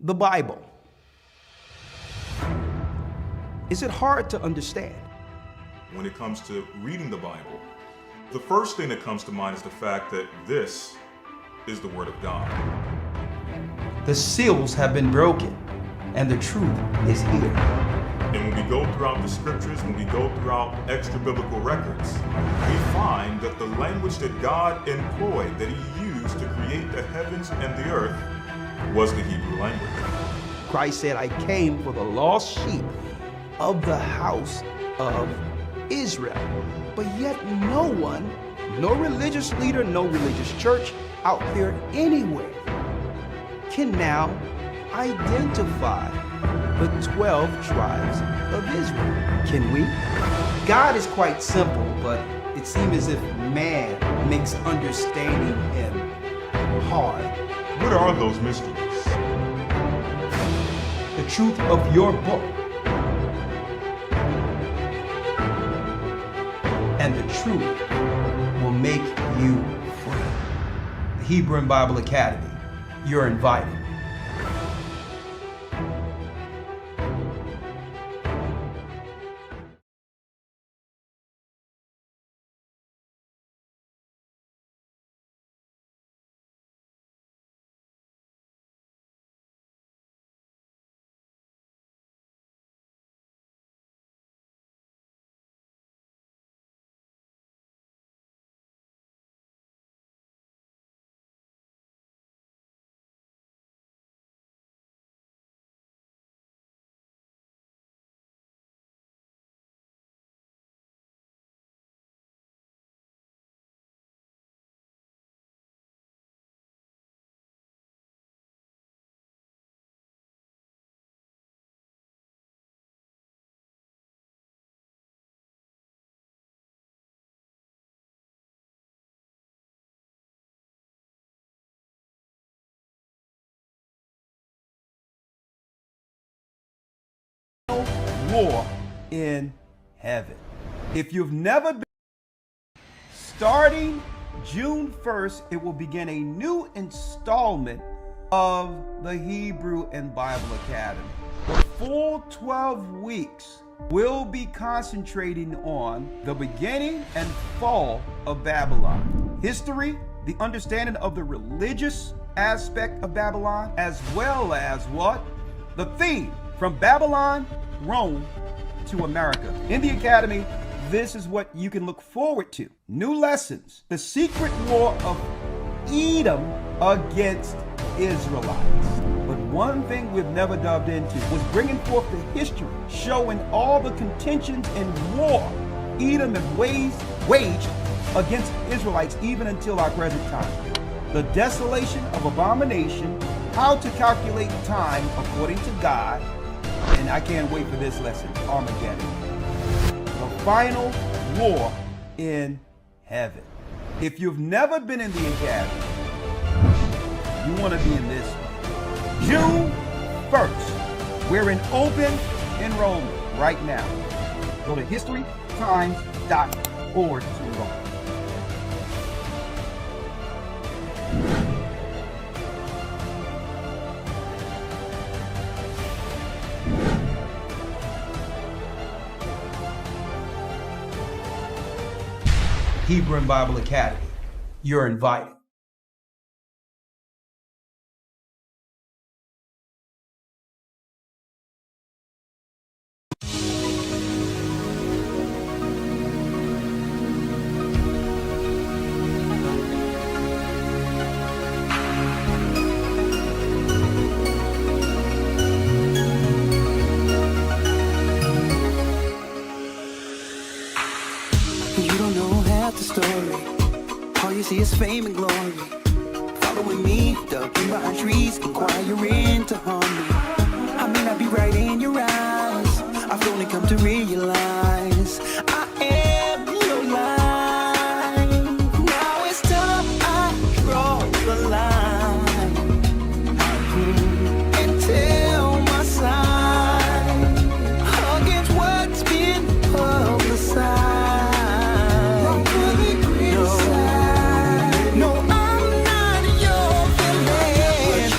The Bible. Is it hard to understand? When it comes to reading the Bible, the first thing that comes to mind is the fact that this is the Word of God. The seals have been broken, and the truth is here. And when we go throughout the scriptures, when we go throughout extra biblical records, we find that the language that God employed, that He used to create the heavens and the earth, was the Hebrew language. Christ said, I came for the lost sheep of the house of Israel. But yet no one, no religious leader, no religious church out there anywhere can now identify the 12 tribes of Israel. Can we? God is quite simple, but it seems as if man makes understanding Him hard. What are those mysteries? The truth of your book and the truth will make you free. The Hebrew and Bible Academy, you're invited. War in heaven. If you've never been, starting June 1st, it will begin a new installment of the Hebrew and Bible Academy. The full 12 weeks will be concentrating on the beginning and fall of Babylon, history, the understanding of the religious aspect of Babylon, as well as what? The theme from Babylon, Rome to America. In the Academy, this is what you can look forward to. New lessons. The secret war of Edom against Israelites. But one thing we've never delved into was bringing forth the history, showing all the contentions and war Edom has waged against Israelites even until our present time. The desolation of abomination, how to calculate time according to God, and I can't wait for this lesson, Armageddon. The final war in heaven. If you've never been in the Academy, you want to be in this one. June 1st, we're in open enrollment right now. Go to historytimes.org to enroll. Hebrew and Bible Academy, you're invited. You don't know half the story. All you see is fame and glory. Following me, ducking behind trees, inquiring to harm me. I may not be right in your eyes. I've only come to realize I am your life. Now it's time I draw the line and tell my side against what's been publicized. No, I'm not your villain.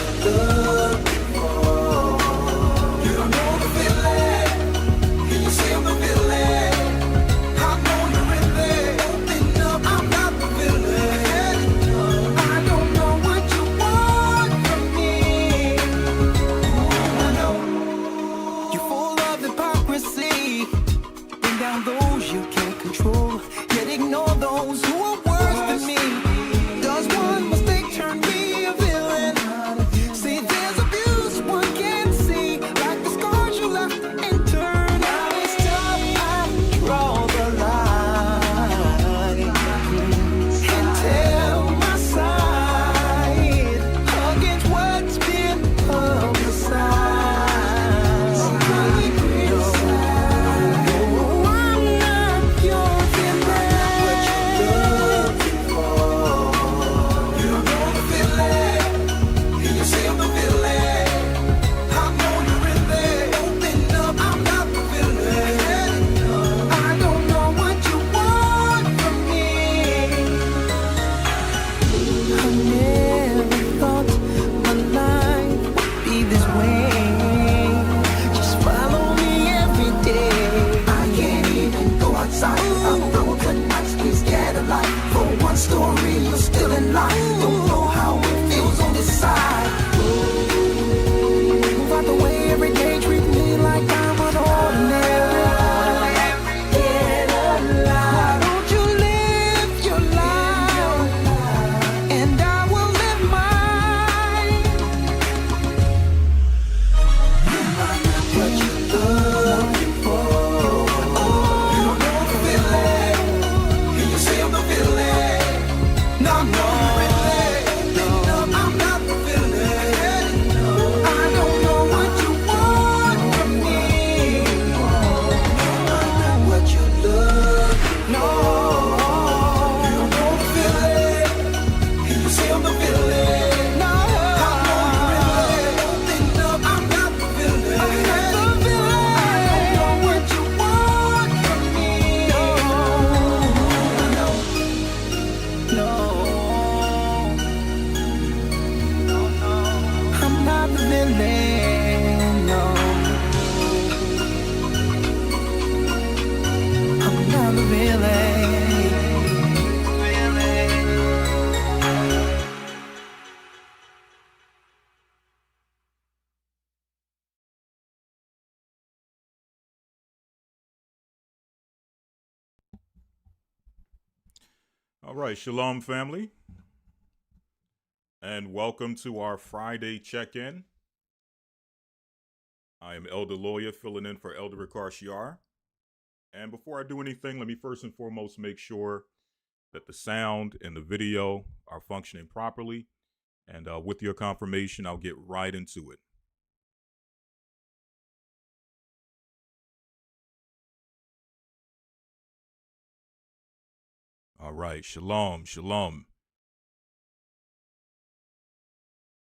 feeling, no. I'm not revealing. All right, shalom, family, and welcome to our Friday check-in. I am Elder Lawyer filling in for Elder Ricard. And before I do anything, let me first and foremost make sure that the sound and the video are functioning properly. And with your confirmation, I'll get right into it. All right, shalom, shalom.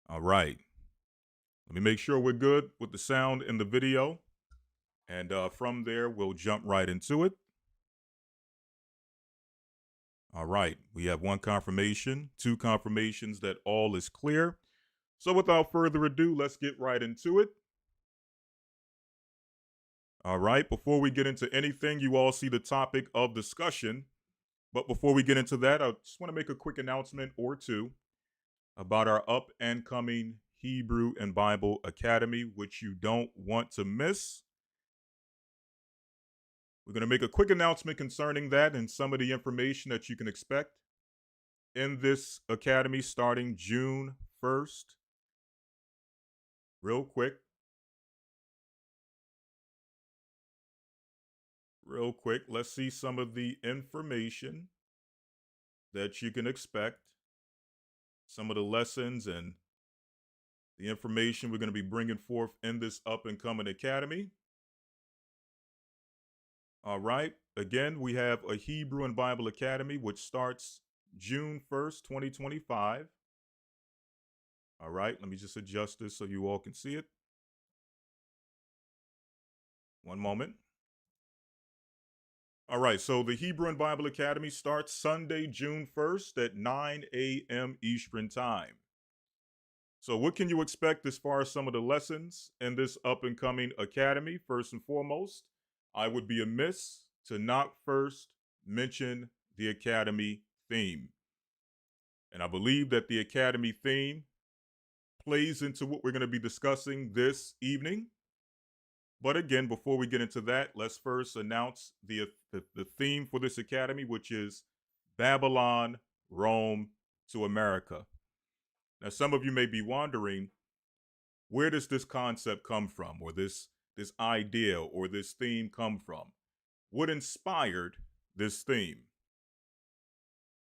All right. Let me make sure we're good with the sound and the video. And from there, we'll jump right into it. All right. We have one confirmation, two confirmations that all is clear. So without further ado, let's get right into it. All right. Before we get into anything, you all see the topic of discussion. But before we get into that, I just want to make a quick announcement or two about our up and coming Hebrew and Bible Academy, which you don't want to miss. We're going to make a quick announcement concerning that and some of the information that you can expect in this academy starting June 1st. Real quick, let's see some of the information that you can expect, some of the lessons and the information we're going to be bringing forth in this up and coming academy. All right. Again, we have a Hebrew and Bible Academy, which starts June 1st, 2025. All right. Let me just adjust this so you all can see it. One moment. All right. So the Hebrew and Bible Academy starts Sunday, June 1st at 9 a.m. Eastern Time. So what can you expect as far as some of the lessons in this up and coming academy? First and foremost, I would be amiss to not first mention the Academy theme. And I believe that the Academy theme plays into what we're going to be discussing this evening. But again, before we get into that, let's first announce the theme for this Academy, which is Babylon, Rome to America. Now, some of you may be wondering, where does this concept come from, or this idea or this theme come from? What inspired this theme?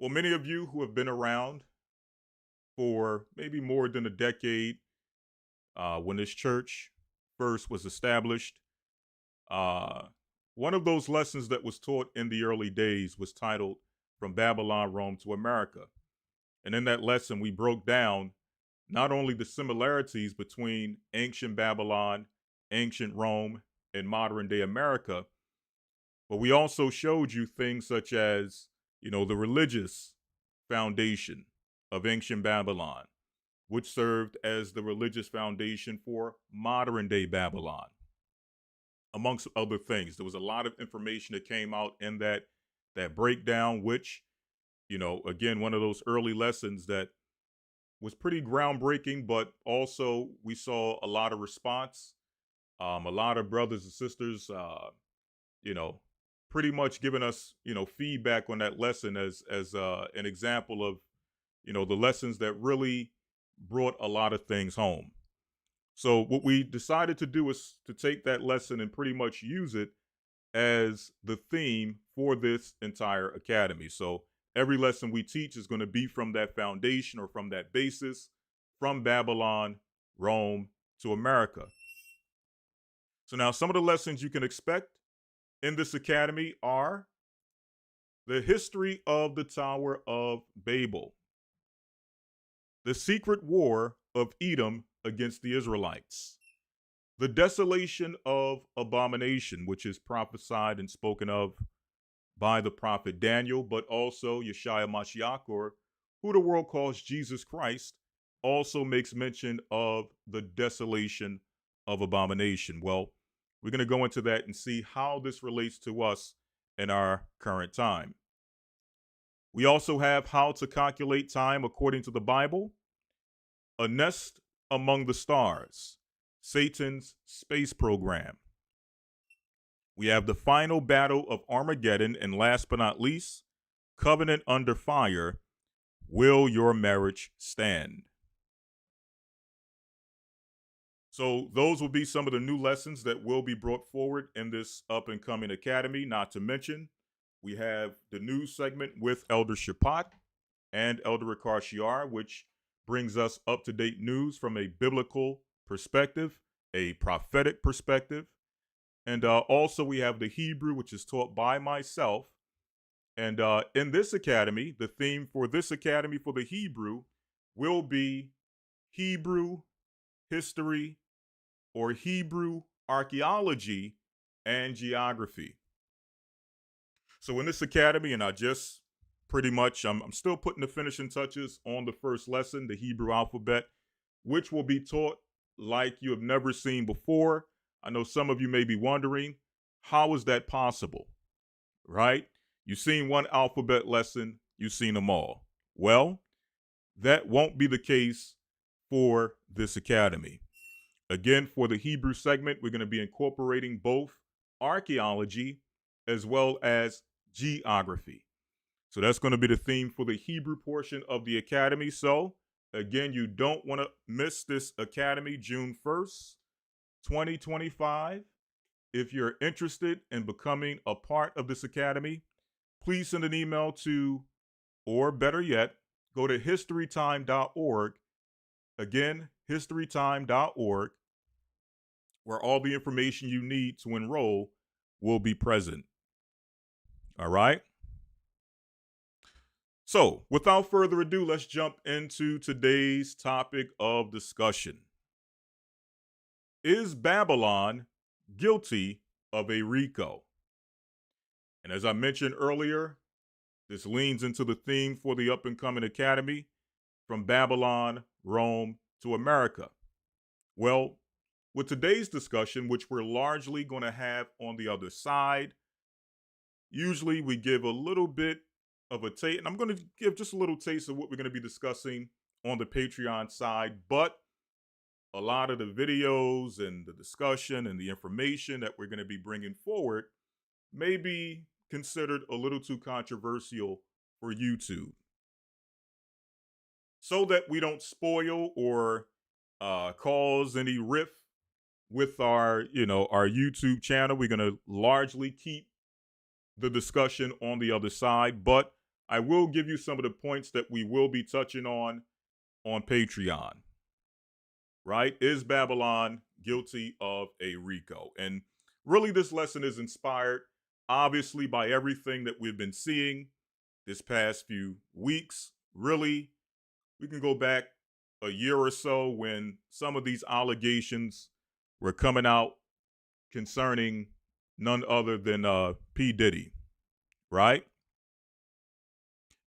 Well, many of you who have been around for maybe more than a decade, when this church first was established, one of those lessons that was taught in the early days was titled From Babylon, Rome to America. And in that lesson, we broke down not only the similarities between ancient Babylon, ancient Rome, and modern day America, but we also showed you things such as, the religious foundation of ancient Babylon, which served as the religious foundation for modern day Babylon, amongst other things. There was a lot of information that came out in that breakdown, which, again, one of those early lessons that was pretty groundbreaking, but also we saw a lot of response. A lot of brothers and sisters, pretty much giving us, feedback on that lesson as an example of, the lessons that really brought a lot of things home. So what we decided to do is to take that lesson and pretty much use it as the theme for this entire academy. So every lesson we teach is going to be from that foundation or from that basis, from Babylon, Rome to America. So now some of the lessons you can expect in this academy are the history of the Tower of Babel, the secret war of Edom against the Israelites, the desolation of abomination, which is prophesied and spoken of by the prophet Daniel, but also Yeshua Mashiach, or who the world calls Jesus Christ, also makes mention of the desolation of abomination. Well, we're going to go into that and see how this relates to us in our current time. We also have how to calculate time according to the Bible, a nest among the stars, Satan's space program. We have the final battle of Armageddon, and last but not least, covenant under fire. Will your marriage stand? So those will be some of the new lessons that will be brought forward in this up and coming academy. Not to mention, we have the news segment with Elder Shapat and Elder Ricard, which brings us up-to-date news from a biblical perspective, a prophetic perspective. And also we have the Hebrew, which is taught by myself. And in this academy, the theme for this academy for the Hebrew will be Hebrew history or Hebrew archaeology and geography. So in this academy, and I just pretty much, I'm still putting the finishing touches on the first lesson, the Hebrew alphabet, which will be taught like you have never seen before. I know some of you may be wondering, how is that possible? Right? You've seen one alphabet lesson, you've seen them all. Well, that won't be the case for this academy. Again, for the Hebrew segment, we're going to be incorporating both archaeology as well as geography. So that's going to be the theme for the Hebrew portion of the academy. So again, you don't want to miss this academy, June 1st, 2025. If you're interested in becoming a part of this academy, please send an email to, or better yet, go to historytime.org. Again, historytime.org, where all the information you need to enroll will be present. All right? So, without further ado, let's jump into today's topic of discussion. Is Babylon guilty of a Rico? And as I mentioned earlier, this leans into the theme for the up-and-coming academy, from Babylon, Rome, to America. Well, with today's discussion, which we're largely going to have on the other side, usually we give a little bit of a taste, and I'm going to give just a little taste of what we're going to be discussing on the Patreon side, but a lot of the videos and the discussion and the information that we're going to be bringing forward may be considered a little too controversial for YouTube. So that we don't spoil or cause any rift with our YouTube channel, we're going to largely keep the discussion on the other side, but I will give you some of the points that we will be touching on Patreon. Right? Is Babylon guilty of a Rico? And really, this lesson is inspired, obviously, by everything that we've been seeing this past few weeks. Really, we can go back a year or so when some of these allegations were coming out concerning none other than P. Diddy, right?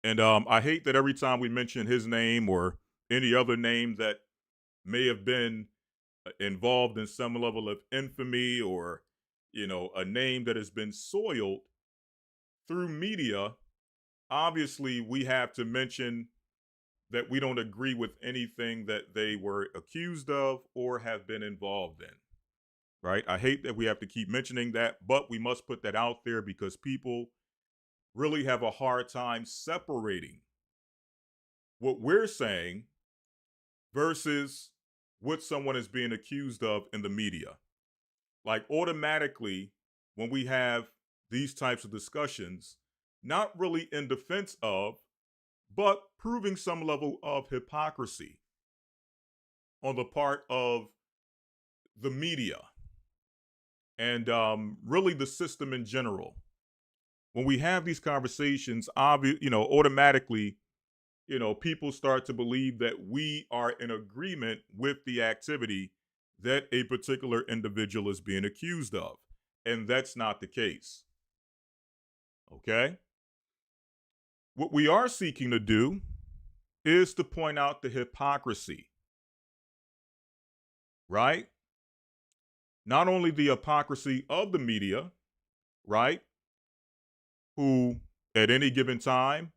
And I hate that every time we mention his name or any other name that may have been involved in some level of infamy or, a name that has been soiled through media, obviously we have to mention that we don't agree with anything that they were accused of or have been involved in, right? I hate that we have to keep mentioning that, but we must put that out there because people really have a hard time separating what we're saying versus what someone is being accused of in the media. Like automatically, when we have these types of discussions, not really in defense of, but proving some level of hypocrisy on the part of the media and really the system in general. When we have these conversations, automatically, people start to believe that we are in agreement with the activity that a particular individual is being accused of. And that's not the case. Okay? What we are seeking to do is to point out the hypocrisy, right? Not only the hypocrisy of the media, right? Who at any given time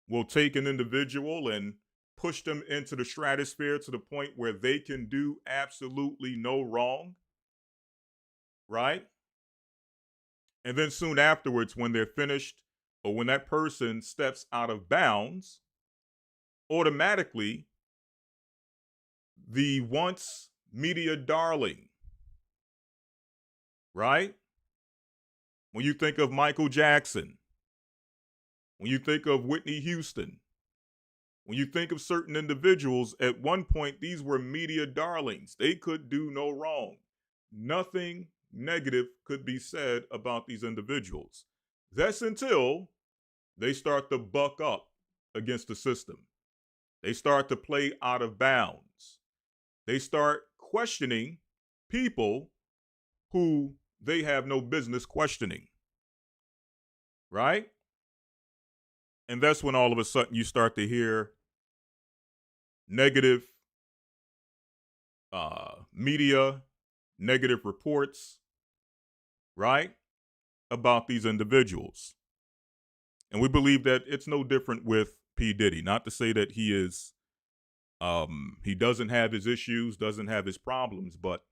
will take an individual and push them into the stratosphere to the point where they can do absolutely no wrong, right? And then soon afterwards, when they're finished or when that person steps out of bounds, automatically the once media darling, right? When you think of Michael Jackson, when you think of Whitney Houston, when you think of certain individuals, at one point, these were media darlings. They could do no wrong. Nothing negative could be said about these individuals. That's until they start to buck up against the system. They start to play out of bounds. They start questioning people who they have no business questioning, right? And that's when all of a sudden you start to hear negative media, negative reports, right, about these individuals. And we believe that it's no different with P. Diddy. Not to say that he doesn't have his issues, doesn't have his problems, but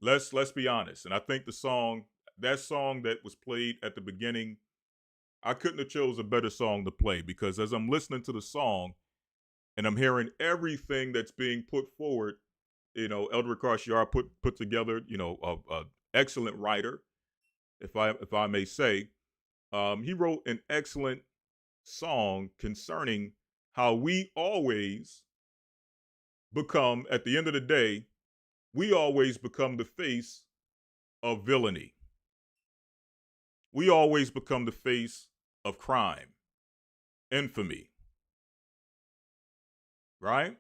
let's be honest. And I think that song that was played at the beginning, I couldn't have chose a better song to play, because as I'm listening to the song and I'm hearing everything that's being put forward, Elder Carciar put together, a excellent writer, if I may say. He wrote an excellent song concerning how we always become, at the end of the day, we always become the face of villainy. We always become the face of crime, infamy, right?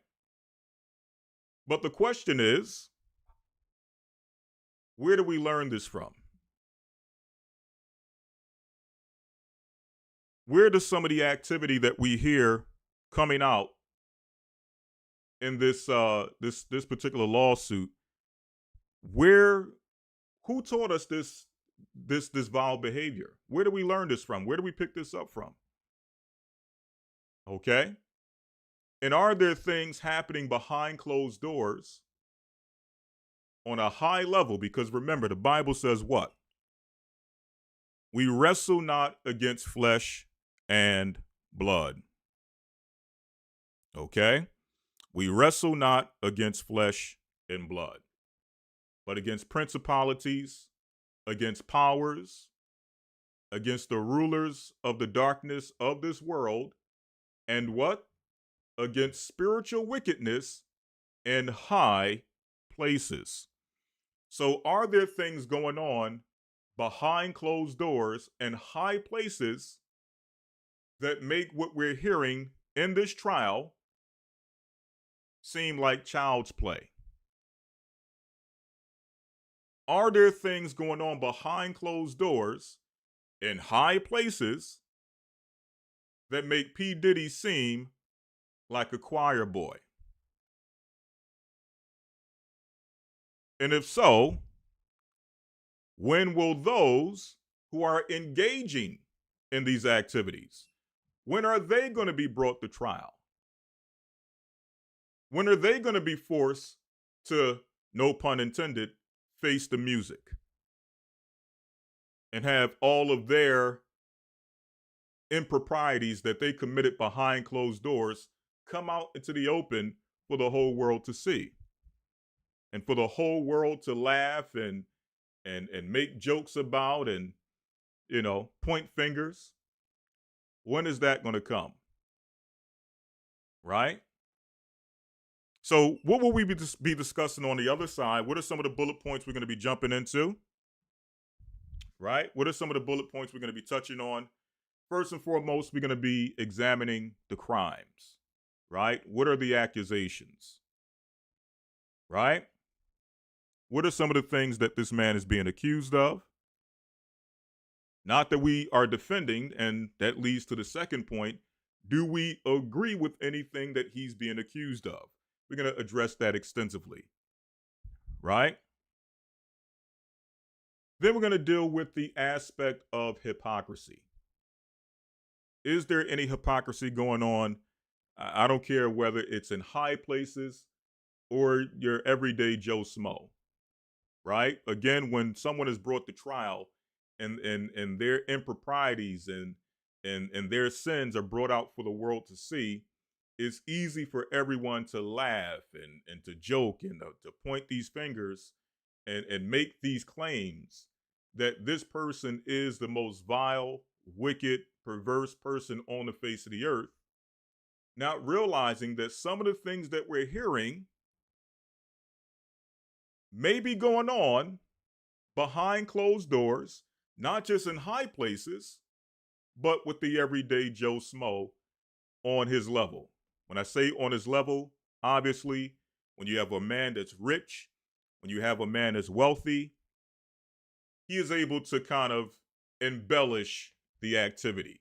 But the question is, where do we learn this from? Where does some of the activity that we hear coming out in this particular lawsuit, who taught us this vile behavior? Where do we learn this from? Where do we pick this up from? Okay? And are there things happening behind closed doors on a high level? Because remember, the Bible says what? We wrestle not against flesh and blood. Okay? We wrestle not against flesh and blood, but against principalities, against powers, against the rulers of the darkness of this world, and what? Against spiritual wickedness in high places. So are there things going on behind closed doors and high places that make what we're hearing in this trial seem like child's play? Are there things going on behind closed doors in high places that make P. Diddy seem like a choir boy? And if so, when will those who are engaging in these activities, when are they going to be brought to trial? When are they going to be forced to, no pun intended, face the music and have all of their improprieties that they committed behind closed doors come out into the open for the whole world to see, and for the whole world to laugh and make jokes about and point fingers? When is that going to come? Right? So what will we be discussing on the other side? What are some of the bullet points we're going to be jumping into? Right? What are some of the bullet points we're going to be touching on? First and foremost, we're going to be examining the crimes. Right? What are the accusations? Right? What are some of the things that this man is being accused of? Not that we are defending, and that leads to the second point, Do we agree with anything that he's being accused of? We're going to address that extensively, right? Then we're going to deal with the aspect of hypocrisy. Is there any hypocrisy going on? I don't care whether it's in high places or your everyday Joe Smo, right? Again, when someone is brought to trial and their improprieties and their sins are brought out for the world to see, it's easy for everyone to laugh and to joke and to point these fingers and make these claims that this person is the most vile, wicked, perverse person on the face of the earth, not realizing that some of the things that we're hearing may be going on behind closed doors, not just in high places, but with the everyday Joe Smo on his level. When I say on his level, obviously, when you have a man that's rich, when you have a man that's wealthy, he is able to kind of embellish the activity.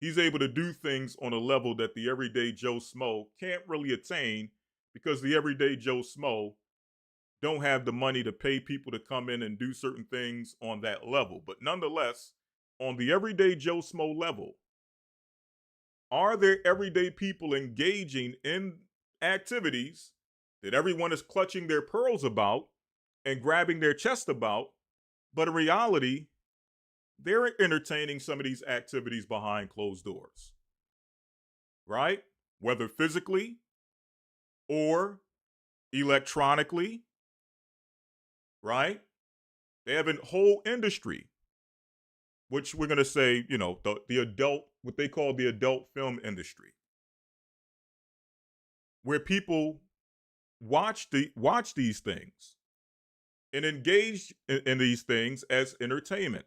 He's able to do things on a level that the everyday Joe Smo can't really attain because the everyday Joe Smo don't have the money to pay people to come in and do certain things on that level. But nonetheless, on the everyday Joe Smo level, are there everyday people engaging in activities that everyone is clutching their pearls about and grabbing their chest about? But in reality, they're entertaining some of these activities behind closed doors, right? Whether physically or electronically, right? They have a whole industry, which we're going to say, the adult, what they call the adult film industry, where people watch these things and engage in these things as entertainment.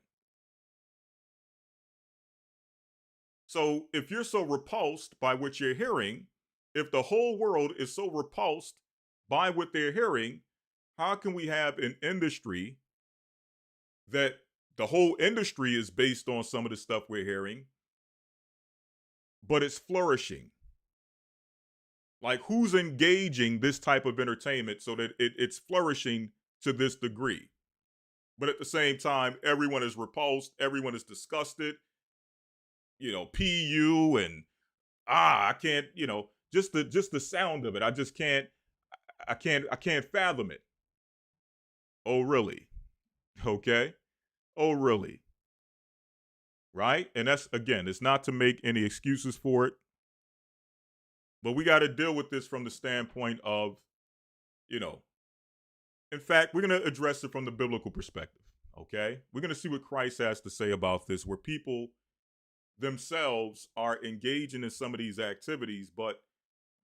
So if you're so repulsed by what you're hearing, if the whole world is so repulsed by what they're hearing, how can we have an industry that the whole industry is based on some of the stuff we're hearing, but it's flourishing? Like, who's engaging this type of entertainment so that it's flourishing to this degree? But at the same time, everyone is repulsed, everyone is disgusted, PU and I can't, just the sound of it. I can't fathom it. Oh, really? Okay. Oh, really? Right? And that's, again, it's not to make any excuses for it, but we got to deal with this from the standpoint of, in fact, we're going to address it from the biblical perspective. Okay. We're going to see what Christ has to say about this, where people themselves are engaging in some of these activities, but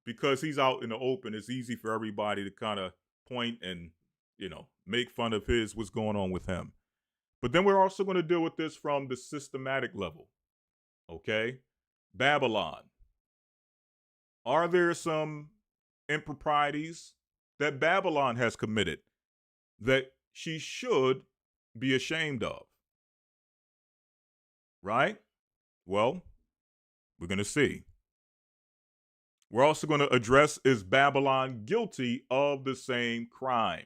because he's out in the open, it's easy for everybody to kind of point and, make fun of what's going on with him. But then we're also going to deal with this from the systematic level. Okay? Babylon. Are there some improprieties that Babylon has committed that she should be ashamed of? Right? Well, we're going to see. We're also going to address, is Babylon guilty of the same crimes?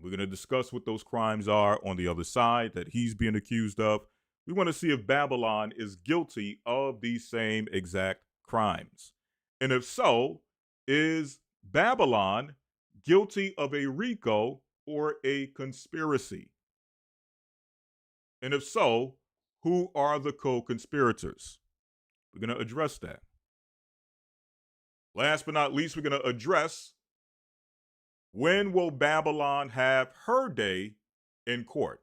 We're going to discuss what those crimes are on the other side that he's being accused of. We want to see if Babylon is guilty of these same exact crimes. And if so, is Babylon guilty of a Rico or a conspiracy? And if so, who are the co-conspirators? We're going to address that. Last but not least, we're going to address, when will Babylon have her day in court?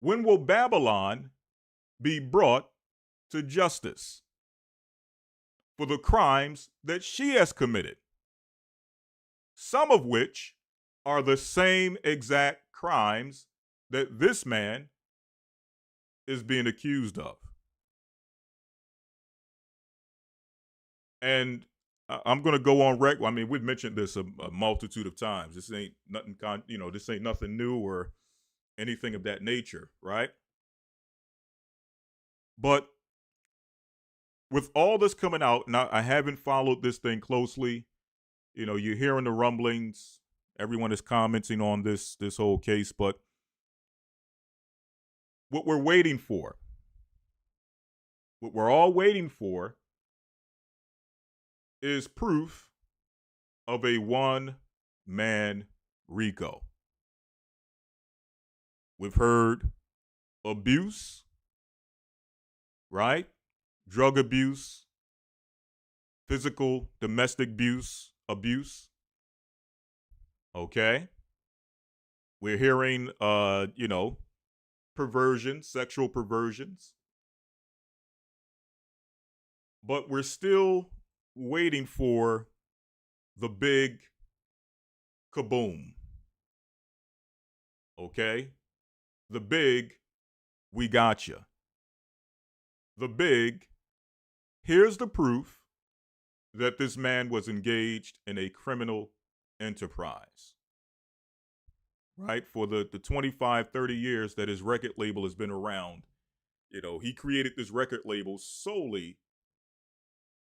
When will Babylon be brought to justice for the crimes that she has committed? Some of which are the same exact crimes that this man is being accused of. And I'm going to go on record. I mean, we've mentioned this a multitude of times. This ain't nothing, this ain't nothing new or anything of that nature, right? But with all this coming out, now I haven't followed this thing closely. You're hearing the rumblings. Everyone is commenting on this whole case, but what we're waiting for, what we're all waiting for, is proof of a one-man Rico. We've heard abuse, right? Drug abuse, physical, domestic abuse. Okay. We're hearing, perversion, sexual perversions. But we're still waiting for the big kaboom. Okay? The big, we got you. The big, here's the proof that this man was engaged in a criminal enterprise. Right? For the 25, 30 years that his record label has been around, he created this record label solely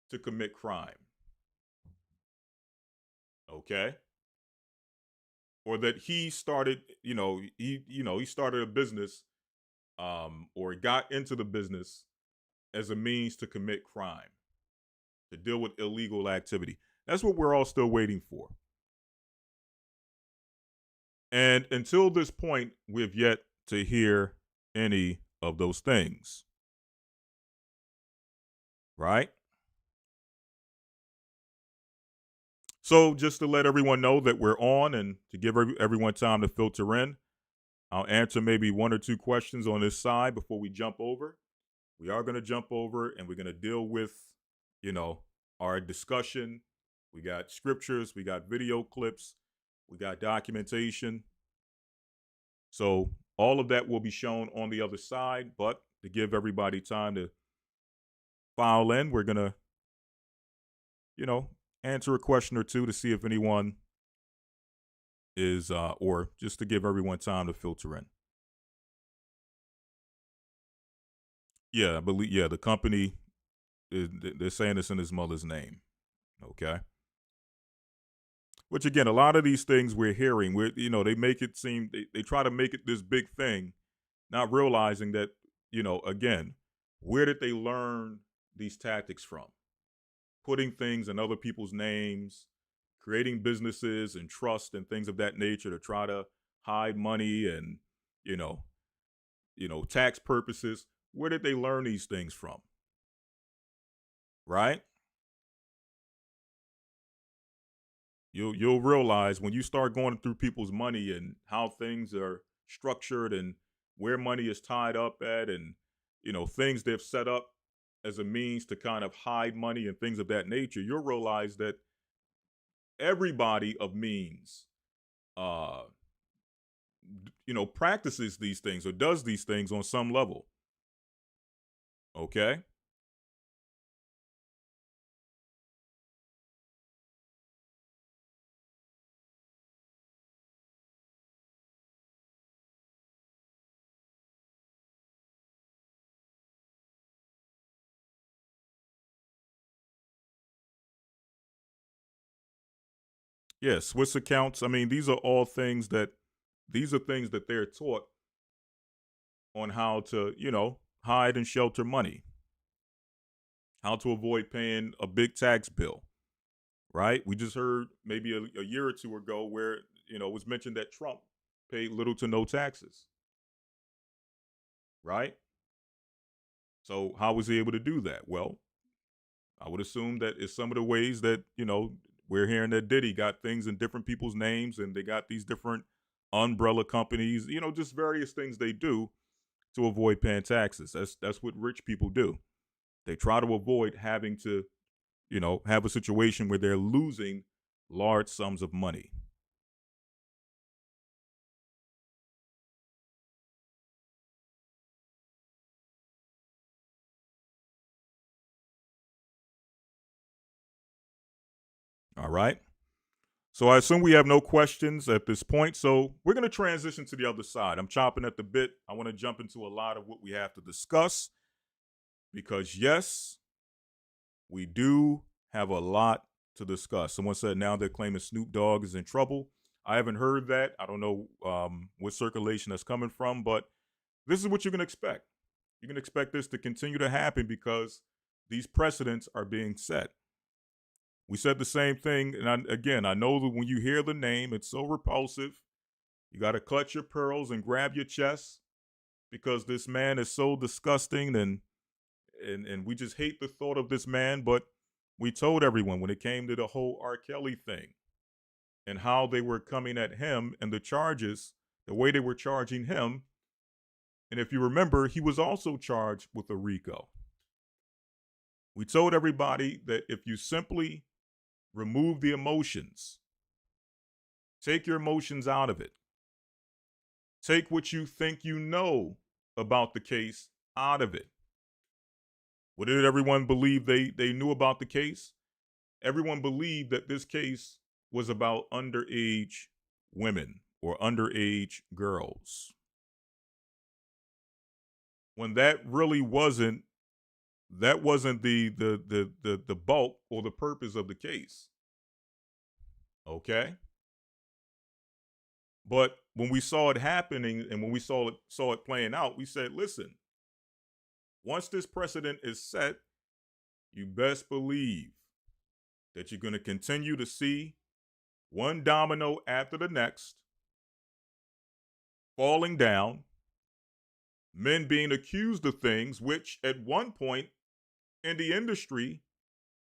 to commit crime. Okay? Or that he started, he started a business, or got into the business as a means to commit crime, to deal with illegal activity. That's what we're all still waiting for. And until this point, we've yet to hear any of those things. Right? So just to let everyone know that we're on and to give everyone time to filter in, I'll answer maybe one or two questions on this side before we jump over. We are going to jump over and we're going to deal with, our discussion. We got scriptures, we got video clips, we got documentation. So all of that will be shown on the other side, but to give everybody time to file in, we're going to, answer a question or two to see if anyone is, or just to give everyone time to filter in. Yeah, I believe, the company, they're saying it's in his mother's name. Okay. Which again, a lot of these things we're hearing, they make it seem, they try to make it this big thing, not realizing that, again, where did they learn these tactics from? Putting things in other people's names, creating businesses and trust and things of that nature to try to hide money and, tax purposes. Where did they learn these things from? Right? You'll realize when you start going through people's money and how things are structured and where money is tied up at and, things they've set up as a means to kind of hide money and things of that nature, you'll realize that everybody of means, practices these things or does these things on some level. Okay? Yeah, Swiss accounts. I mean, these are things that they're taught on how to, hide and shelter money, how to avoid paying a big tax bill, right? We just heard maybe a year or two ago where, it was mentioned that Trump paid little to no taxes, right? So how was he able to do that? Well, I would assume that it's some of the ways that, we're hearing that Diddy got things in different people's names and they got these different umbrella companies, just various things they do to avoid paying taxes. That's what rich people do. They try to avoid having to, have a situation where they're losing large sums of money. All right. So I assume we have no questions at this point. So we're going to transition to the other side. I'm chomping at the bit. I want to jump into a lot of what we have to discuss because, yes, we do have a lot to discuss. Someone said now they're claiming Snoop Dogg is in trouble. I haven't heard that. I don't know what circulation that's coming from, but this is what you can expect. You can expect this to continue to happen because these precedents are being set. We said the same thing, and I know that when you hear the name, it's so repulsive. You got to clutch your pearls and grab your chest because this man is so disgusting, and we just hate the thought of this man. But we told everyone when it came to the whole R. Kelly thing and how they were coming at him and the charges, the way they were charging him. And if you remember, he was also charged with a Rico. We told everybody that if you simply remove the emotions, take your emotions out of it, take what you think you know about the case out of it. What did everyone believe they knew about the case? Everyone believed that this case was about underage women or underage girls. When that really wasn't the bulk or the purpose of the case. Okay? But when we saw it happening and when we saw it playing out, we said, listen, once this precedent is set, you best believe that you're going to continue to see one domino after the next falling down, men being accused of things which at one point in the industry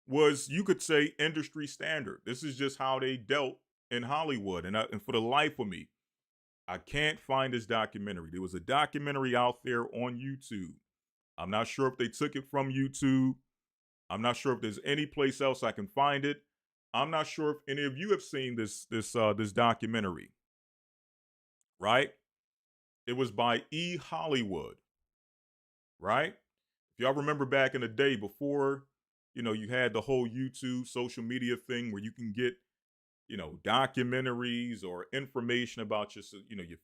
was, you could say, industry standard. This is just how they dealt in Hollywood. And for the life of me, I can't find this documentary. There was a documentary out there on YouTube. I'm not sure if they took it from YouTube. I'm not sure if there's any place else I can find it. I'm not sure if any of you have seen this documentary. Right? It was by E. Hollywood. Right? If y'all remember back in the day before, you had the whole YouTube social media thing where you can get, documentaries or information about your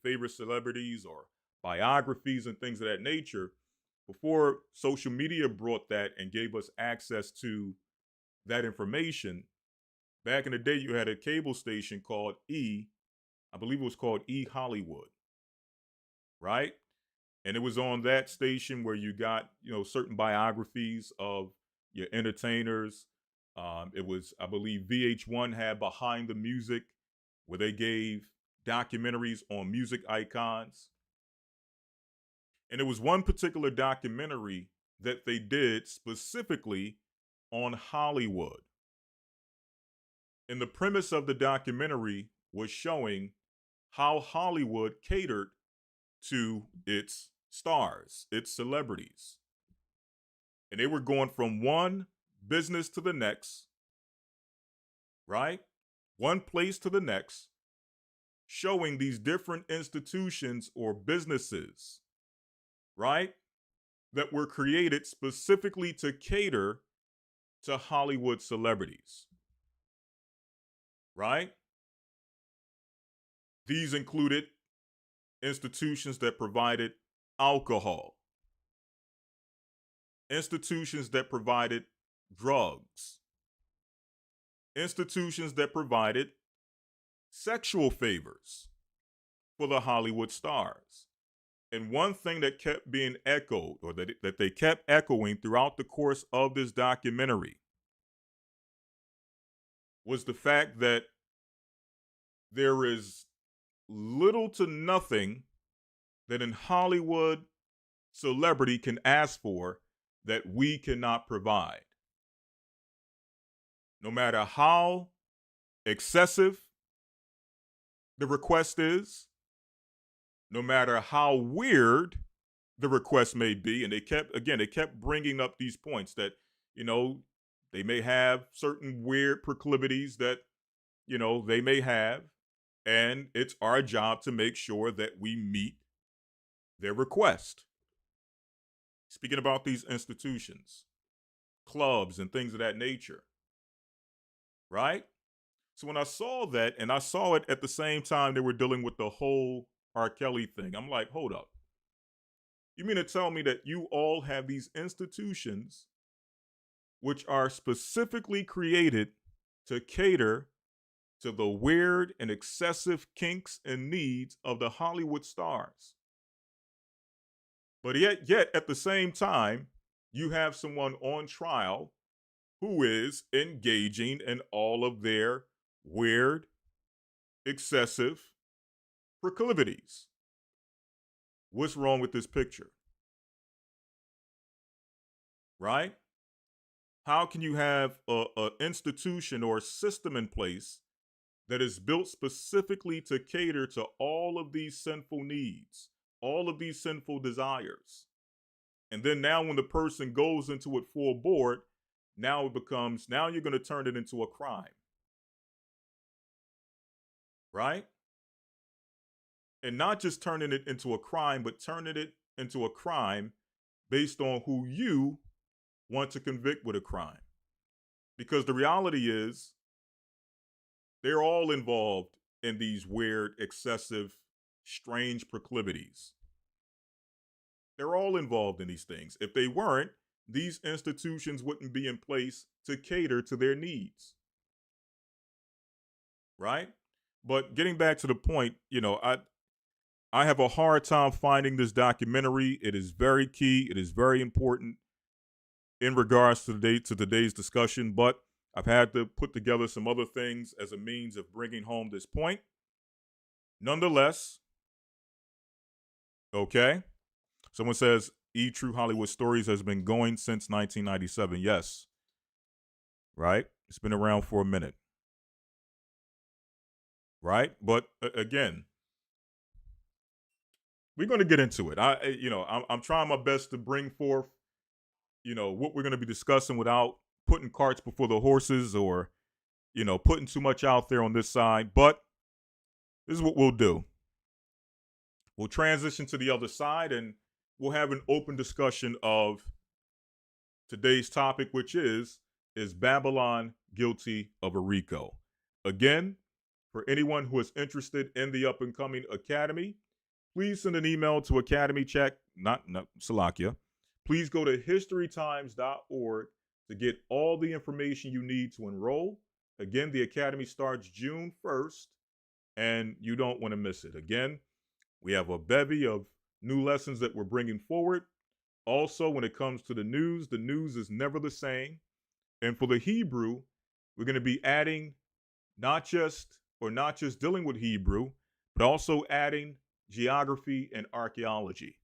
favorite celebrities or biographies and things of that nature. Before social media brought that and gave us access to that information, back in the day, you had a cable station called I believe it was called E Hollywood, right? And it was on that station where you got, certain biographies of your entertainers. It was, I believe, VH1 had Behind the Music, where they gave documentaries on music icons. And there was one particular documentary that they did specifically on Hollywood. And the premise of the documentary was showing how Hollywood catered to its stars, its celebrities. And they were going from one business to the next, right? One place to the next, showing these different institutions or businesses, right, that were created specifically to cater to Hollywood celebrities, right? These included institutions that provided alcohol, institutions that provided drugs, institutions that provided sexual favors for the Hollywood stars. And one thing that kept being echoed, or that they kept echoing throughout the course of this documentary, was the fact that there is little to nothing that in Hollywood celebrity can ask for that we cannot provide. No matter how excessive the request is, no matter how weird the request may be, and they kept bringing up these points that, they may have certain weird proclivities that, they may have, and it's our job to make sure that we meet their request. Speaking about these institutions, clubs, and things of that nature, right? So when I saw that, and I saw it at the same time they were dealing with the whole R. Kelly thing, I'm like, hold up. You mean to tell me that you all have these institutions which are specifically created to cater to the weird and excessive kinks and needs of the Hollywood stars. But yet at the same time, you have someone on trial who is engaging in all of their weird, excessive proclivities. What's wrong with this picture? Right? How can you have an institution or a system in place that is built specifically to cater to all of these sinful needs, all of these sinful desires? And then now when the person goes into it full board, now you're going to turn it into a crime. Right? And not just turning it into a crime, but turning it into a crime based on who you want to convict with a crime. Because the reality is, they're all involved in these weird, excessive, strange proclivities. They're all involved in these things. If they weren't, these institutions wouldn't be in place to cater to their needs. Right? But getting back to the point, I have a hard time finding this documentary. It is very key. It is very important in regards to today's discussion, but I've had to put together some other things as a means of bringing home this point. Nonetheless, okay. Someone says True Hollywood Stories has been going since 1997. Yes. Right? It's been around for a minute. Right? But again, we're going to get into it. I'm trying my best to bring forth, what we're going to be discussing without putting carts before the horses or, putting too much out there on this side. But this is what we'll do. We'll transition to the other side and we'll have an open discussion of today's topic, which is Babylon guilty of a Rico? Again, for anyone who is interested in the up-and-coming academy, please send an email to Salakia. Please go to historytimes.org to get all the information you need to enroll. Again, the academy starts June 1st, and you don't want to miss it. Again, we have a bevy of new lessons that we're bringing forward. Also, when it comes to the news is never the same. And for the Hebrew, we're going to be adding not just dealing with Hebrew, but also adding geography and archaeology.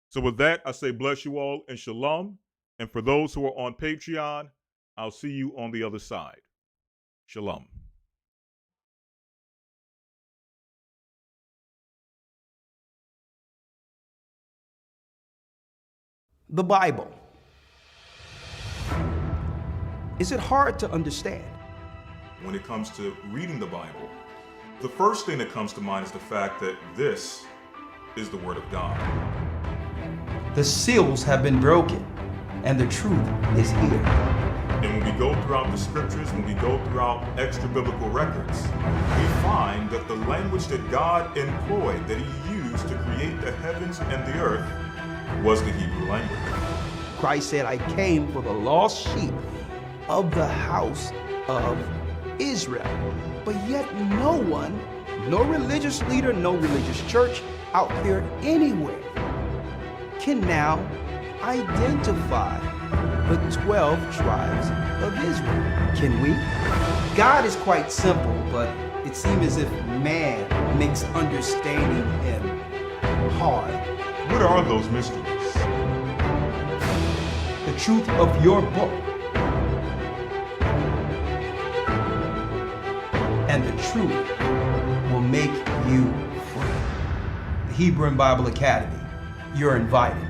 So with that, I say bless you all and shalom. And for those who are on Patreon, I'll see you on the other side. Shalom. The Bible. Is it hard to understand? When it comes to reading the Bible, the first thing that comes to mind is the fact that this is the Word of God. The seals have been broken, and the truth is here. And when we go throughout the scriptures, when we go throughout extra biblical records, we find that the language that God employed, that He used to create the heavens and the earth, was the Hebrew language. Christ said, I came for the lost sheep of the house of Israel. But yet no one, no religious leader, no religious church out there anywhere can now identify the 12 tribes of Israel. Can we? God is quite simple, but it seems as if man makes understanding Him hard. What are those mysteries? The truth of your book and the truth will make you free. The Hebrew and Bible Academy, you're invited.